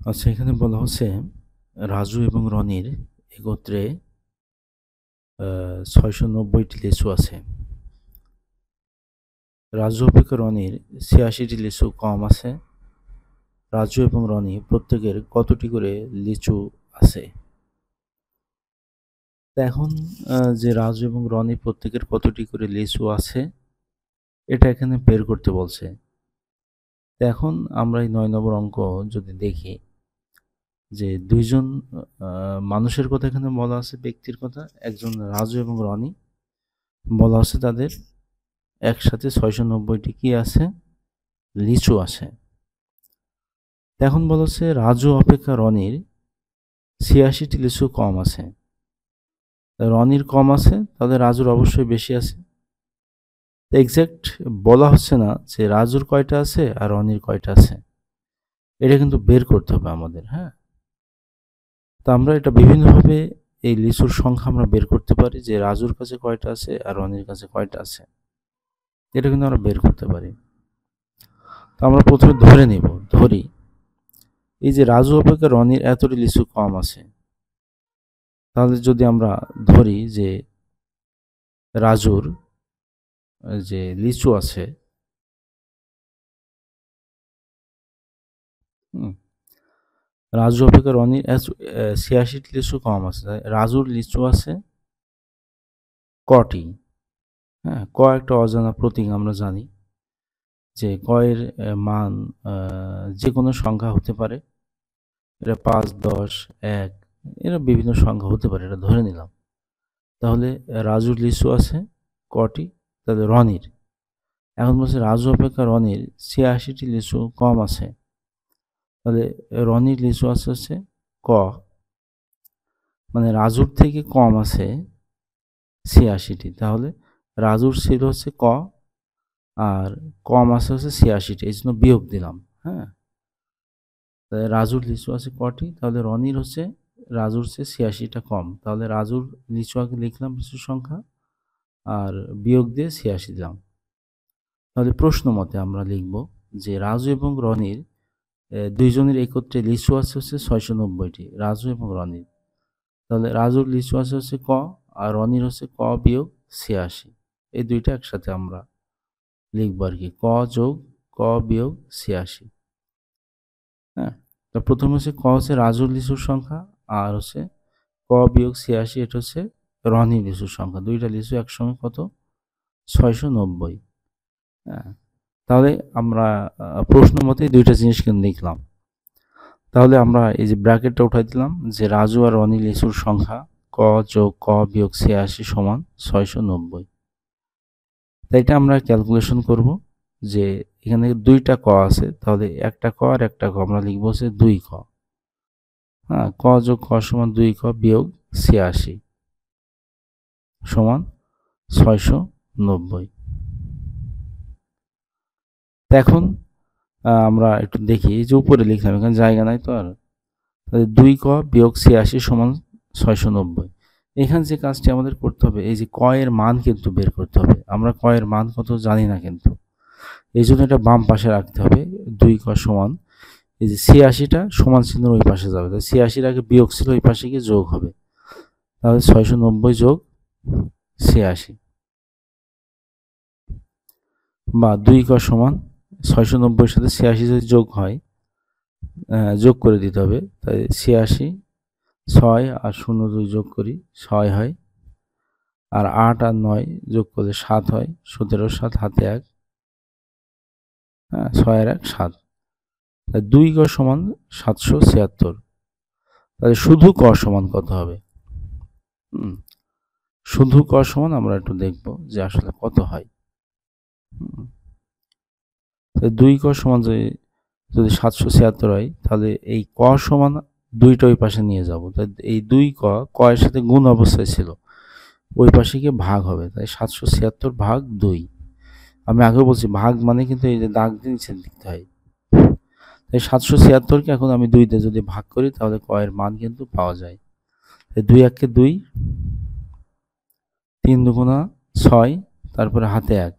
আচ্ছা, এখানে বলা হচ্ছে রাজু এবং রনির একত্রে ৬৯০টি লিচু আছে। রাজু অপেক্ষা রনির ৮৬টি লিচু কম আছে। রাজু এবং রনি প্রত্যেকের কতটি করে লিচু আছে? তো এখন যে রাজু এবং রনি প্রত্যেকের কতটি করে লিচু আছে এটা এখানে বের করতে বলছে। তো এখন আমরা এই ৯ নম্বর অঙ্ক যদি দেখি যে দুইজন মানুষের কথা এখানে বলা আছে, ব্যক্তির কথা, একজন রাজু এবং রনি, বলা আছে তাদের একসাথে ৬৯০টি কি আছে? লিচু আছে। এখন বলা হচ্ছে রাজু অপেক্ষা রনির ৮৬টি লিচু কম আছে। রনির কম আছে, তাহলে রাজুর অবশ্যই বেশি আছে। এক্সাক্ট বলা হচ্ছে না যে রাজুর কয়টা আছে আর রনির কয়টা আছে, এটা কিন্তু বের করতে হবে আমাদের। হ্যাঁ, তো আমরা এটা বিভিন্নভাবে এই লিচুর সংখ্যা আমরা বের করতে পারি যে রাজুর কাছে কয়টা আছে আর রনির কাছে কয়টা আছে, এটা কিন্তু আমরা বের করতে পারি। তো আমরা প্রথমে ধরি এই যে রাজু অপেক্ষা রনির এতটি লিচু কম আছে, তাহলে যদি আমরা ধরি যে রাজুর যে লিচু আছে, রাজু অপেক্ষা রনির ৮৬টি লিচু কম আছে, রাজুর লিচু আছে কটি? হ্যাঁ, ক একটা অজানা প্রতীক, আমরা জানি যে কয়ের মান যে কোনো সংখ্যা হতে পারে। এটা ৫, ১০, ১, এরা বিভিন্ন সংখ্যা হতে পারে, এটা ধরে নিলাম। তাহলে রাজুর লিচু আছে কটি? তাহলে রনির, এখন বলছে রাজু অপেক্ষা রনির ৮৬টি লিচু কম আছে, তাহলে রনির লিচু আছে হচ্ছে ক, মানে রাজুর থেকে কম আছে ৮৬টি। তাহলে রাজুর ছিল হচ্ছে ক আর কম আছে হচ্ছে ৮৬টি, এই জন্য বিয়োগ দিলাম। হ্যাঁ, তাহলে রাজুর লিচু আছে কটি? তাহলে রনির হচ্ছে রাজুর চেয়ে ৮৬টা কম, তাহলে রাজুর লিচু আগে লিখলাম লিচুর সংখ্যা আর বিয়োগ দিয়ে ৮৬ দিলাম। তাহলে প্রশ্ন মতে আমরা লিখব যে রাজু এবং রনির দুইজনের একত্রে লিচু আছে হচ্ছে ৬৯০টি, রাজু এবং রনির। তাহলে রাজুর লিচু আছে হচ্ছে ক আর রনির হচ্ছে ক বিয়োগ ৮৬, এই দুইটা একসাথে আমরা লিখবো আর কি, ক যোগ ক বিয়োগ ৮৬। হ্যাঁ, তো প্রথম হচ্ছে ক হচ্ছে রাজুর লিচুর সংখ্যা আর হচ্ছে ক বিয়োগ ৮৬, এটা হচ্ছে রনির লিচুর সংখ্যা। দুইটা লিচু একসঙ্গে কত? ৬৯০। হ্যাঁ, তাহলে আমরা প্রশ্ন মতে দুইটা জিনিস কিন্তু লিখলাম। তাহলে আমরা এই যে ব্র্যাকেটটা উঠাই দিলাম যে রাজু আর রনি লিচুর সংখ্যা ক যোগ ক বিয়োগ ৮৬ সমান ৬৯০। তাই এটা আমরা ক্যালকুলেশন করব যে এখানে দুইটা ক আছে, তাহলে একটা ক আর একটা ক আমরা লিখবো হচ্ছে ২ ক। হ্যাঁ, ক যোগ ক সমান ২ ক বিয়োগ ৮৬ সমান ৬৯০। এখন আমরা একটু দেখি, এই যে উপরে লিখলাম, এখানে জায়গা নাই তো আর, তাহলে ২ ক বিয়োগ ৮৬ সমান ৬৯০। এখানে যে কাজটি আমাদের করতে হবে, এই যে ক এর মান কিন্তু বের করতে হবে। আমরা ক এর মান কত জানি না কিন্তু, এই জন্য এটা বাম পাশে রাখতে হবে। ২ ক সমান এই যে ৮৬টা সমান চিহ্ন ওই পাশে যাবে, তাই ৮৬ আগে বিয়োগ ছিল ওই পাশে গিয়ে যোগ হবে। তাহলে ৬৯০ যোগ ৮৬ বা ২ ক সমান ৬৯০ সাথে ৮৬ যদি যোগ হয়, যোগ করে দিতে হবে। তাই ৮৬, ৬ আর ০ যোগ করি ৬ হয়, আর ৮ আর ৯ যোগ করলে ৭ হয়, ১৭ ৭ হাতে ১, হ্যাঁ, ৬ আর ১ ৭। তাই ২ ক সমান ৭৭৬। তাহলে শুধু ক সমান কত হবে? শুধু ক সমান আমরা একটু দেখব যে আসলে কত হয়। ২ ক সমান যদি ৭৭৬ হয়, তাহলে এই ক সমান দুইটা ওই পাশে নিয়ে যাব। তাই এই ২ ক ক এর সাথে গুণ অবস্থায় ছিল, ওই পাশে গিয়ে ভাগ হবে। তাই ৭৭৬ ভাগ ২। আমি আগেও বলছি ভাগ মানে কিন্তু এই যে দাগ দিয়ে নিচে লিখতে হয়। তাই ৭৭৬কে এখন আমি ২ দিয়ে যদি ভাগ করি তাহলে ক এর মান কিন্তু পাওয়া যায়। তাই ২ একে ২, ৩ দুগুণা ৬, তারপরে হাতে ১।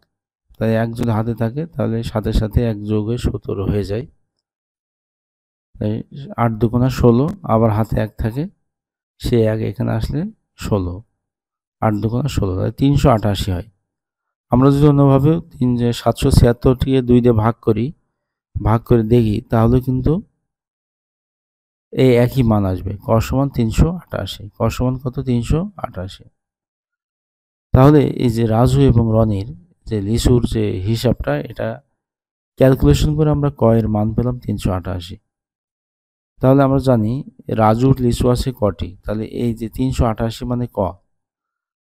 তাই ১ যদি হাতে থাকে তাহলে সাথে সাথে ১ যোগ হয়ে ১৭ হয়ে যায়। তাই 8 দুগুণা 16, আবার হাতে 1 থাকে, সে 1 এখানে আসলে 16, 8 দুগুণা 16, তাহলে 388 হয়। আমরা যদি অন্যভাবে 776টিকে 2 দিয়ে ভাগ করে দেখি, তাহলে কিন্তু এই একই মান আসবে। ক সমান 388, ক সমান কত? 388। তাহলে এই যে রাজু এবং রনির যে লিচুর যে হিসাবটা, এটা ক্যালকুলেশন করে আমরা ক এর মান পেলাম 388। তাহলে আমরা জানি রাজুর লিচু আছে কটি, তাহলে এই যে 388 মানে ক,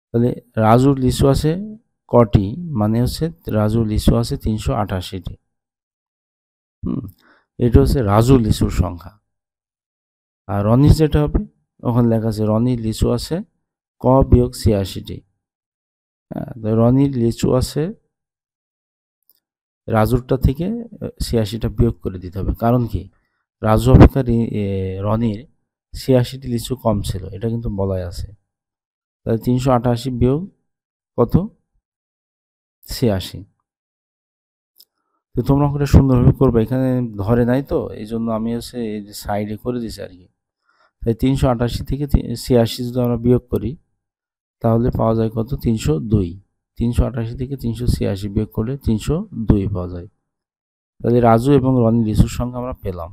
তাহলে রাজুর লিচু আছে কটি মানে হচ্ছে রাজুর লিচু আছে 388টি। এটা হচ্ছে রাজুর লিচুর সংখ্যা। আর রনির যেটা হবে, ওখানে লেখা আছে রনির লিচু আছে ক বিয়োগ 86টি। হ্যাঁ, রনির লিচু আছে, রাজুরটা থেকে 86টা বিয়োগ করে দিতে হবে। কারণ কি, রাজু অপেক্ষা রনির 86টি লিচু কম ছিল, এটা কিন্তু বলাই আছে। তাহলে 388 বিয়োগ কত? 86। তো তোমরা অঙ্কটা সুন্দরভাবে করবে, এখানে ধরে নাই তো, এই জন্য আমি হচ্ছে এই যে সাইডে করে দিছি আর কি। তাই 388 থেকে 86 যদি আমরা বিয়োগ করি, তাহলে পাওয়া যায় কত? 302। 388 থেকে 386 বিয়োগ করলে 302 পাওয়া যায়। তাহলে রাজু এবং রনির লিচুর সংখ্যা আমরা পেলাম।